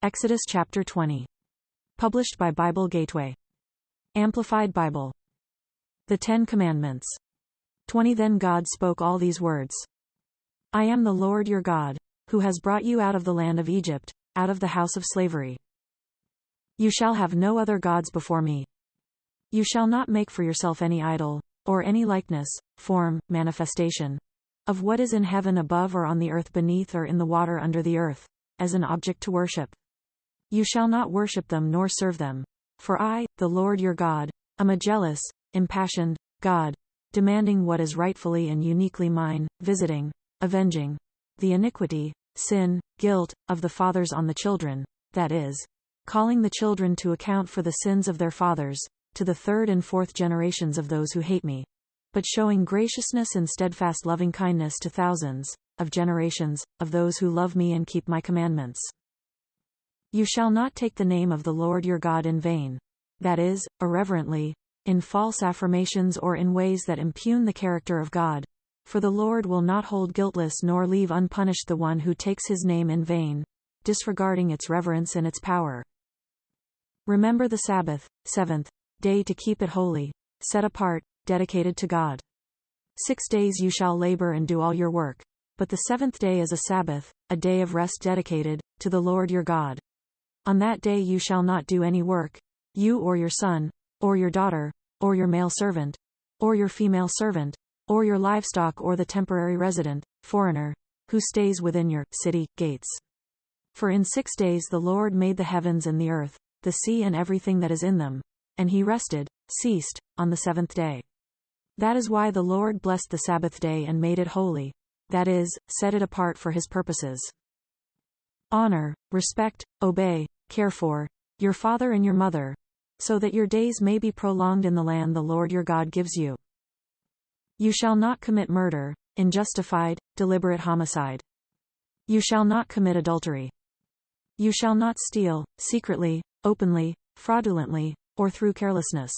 Exodus chapter 20. Published by Bible Gateway. Amplified Bible. The Ten Commandments. 20 Then God spoke all these words. I am the Lord your God, who has brought you out of the land of Egypt, out of the house of slavery. You shall have no other gods before me. You shall not make for yourself any idol, or any likeness, form, manifestation, of what is in heaven above or on the earth beneath or in the water under the earth, as an object to worship. You shall not worship them nor serve them. For I, the Lord your God, am a jealous, impassioned God, demanding what is rightfully and uniquely mine, visiting, avenging, the iniquity, sin, guilt, of the fathers on the children, that is, calling the children to account for the sins of their fathers, to the third and fourth generations of those who hate me, but showing graciousness and steadfast loving kindness to thousands of generations of those who love me and keep my commandments. You shall not take the name of the Lord your God in vain, that is, irreverently, in false affirmations or in ways that impugn the character of God, for the Lord will not hold guiltless nor leave unpunished the one who takes his name in vain, disregarding its reverence and its power. Remember the Sabbath, seventh day, to keep it holy, set apart, dedicated to God. 6 days you shall labor and do all your work, but the seventh day is a Sabbath, a day of rest dedicated to the Lord your God. On that day you shall not do any work, you or your son, or your daughter, or your male servant, or your female servant, or your livestock or the temporary resident, foreigner, who stays within your city gates. For in 6 days the Lord made the heavens and the earth, the sea and everything that is in them, and he rested, ceased, on the seventh day. That is why the Lord blessed the Sabbath day and made it holy, that is, set it apart for his purposes. Honor, respect, obey, care for your father and your mother, so that your days may be prolonged in the land the Lord your God gives you. You shall not commit murder, unjustified, deliberate homicide. You shall not commit adultery. You shall not steal, secretly, openly, fraudulently, or through carelessness.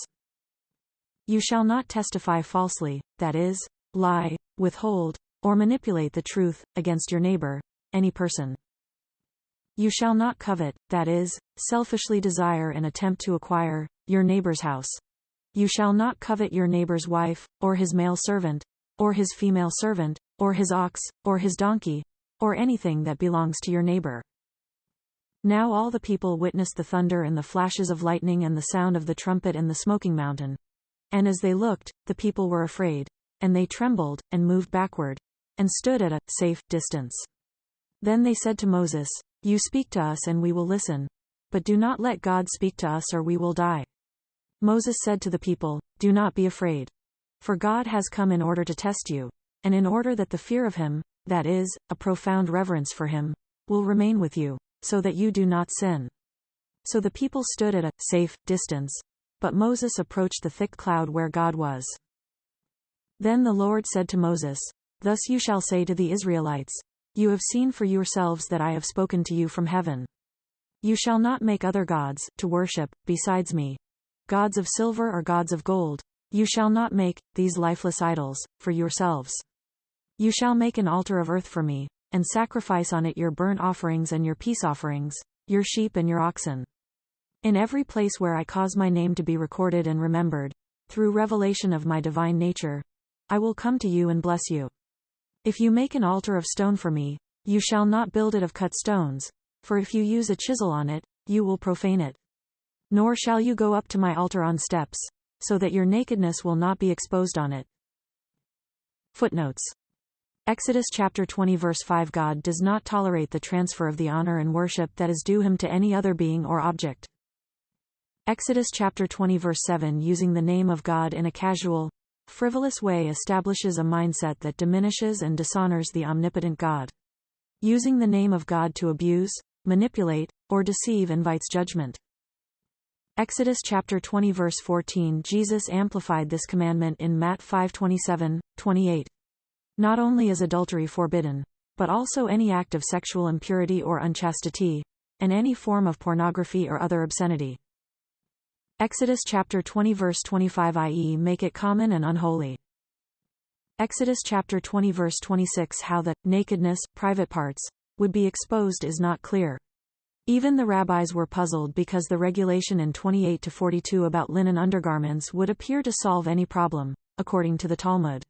You shall not testify falsely, that is, lie, withhold, or manipulate the truth, against your neighbor, any person. You shall not covet, that is, selfishly desire and attempt to acquire, your neighbor's house. You shall not covet your neighbor's wife, or his male servant, or his female servant, or his ox, or his donkey, or anything that belongs to your neighbor. Now all the people witnessed the thunder and the flashes of lightning and the sound of the trumpet and the smoking mountain. And as they looked, the people were afraid, and they trembled, and moved backward, and stood at a safe distance. Then they said to Moses, You speak to us and we will listen, but do not let God speak to us or we will die. Moses said to the people, Do not be afraid. For God has come in order to test you, and in order that the fear of him, that is, a profound reverence for him, will remain with you, so that you do not sin. So the people stood at a safe distance, but Moses approached the thick cloud where God was. Then the Lord said to Moses, Thus you shall say to the Israelites, You have seen for yourselves that I have spoken to you from heaven. You shall not make other gods to worship, besides me, gods of silver or gods of gold. You shall not make these lifeless idols for yourselves. You shall make an altar of earth for me, and sacrifice on it your burnt offerings and your peace offerings, your sheep and your oxen. In every place where I cause my name to be recorded and remembered, through revelation of my divine nature, I will come to you and bless you. If you make an altar of stone for me, you shall not build it of cut stones, for if you use a chisel on it, you will profane it. Nor shall you go up to my altar on steps, so that your nakedness will not be exposed on it. Footnotes. Exodus chapter 20 verse 5. God does not tolerate the transfer of the honor and worship that is due him to any other being or object. Exodus chapter 20 verse 7. Using the name of God in a casual, frivolous way establishes a mindset that diminishes and dishonors the omnipotent God. Using the name of God to abuse, manipulate, or deceive invites judgment. Exodus chapter 20 verse 14. Jesus amplified this commandment in Matt 5:27, 28. Not only is adultery forbidden, but also any act of sexual impurity or unchastity, and any form of pornography or other obscenity. Exodus chapter 20 verse 25, i.e., make it common and unholy. Exodus chapter 20 verse 26. How the nakedness, private parts, would be exposed is not clear. Even the rabbis were puzzled because the regulation in 28-42 about linen undergarments would appear to solve any problem, according to the Talmud.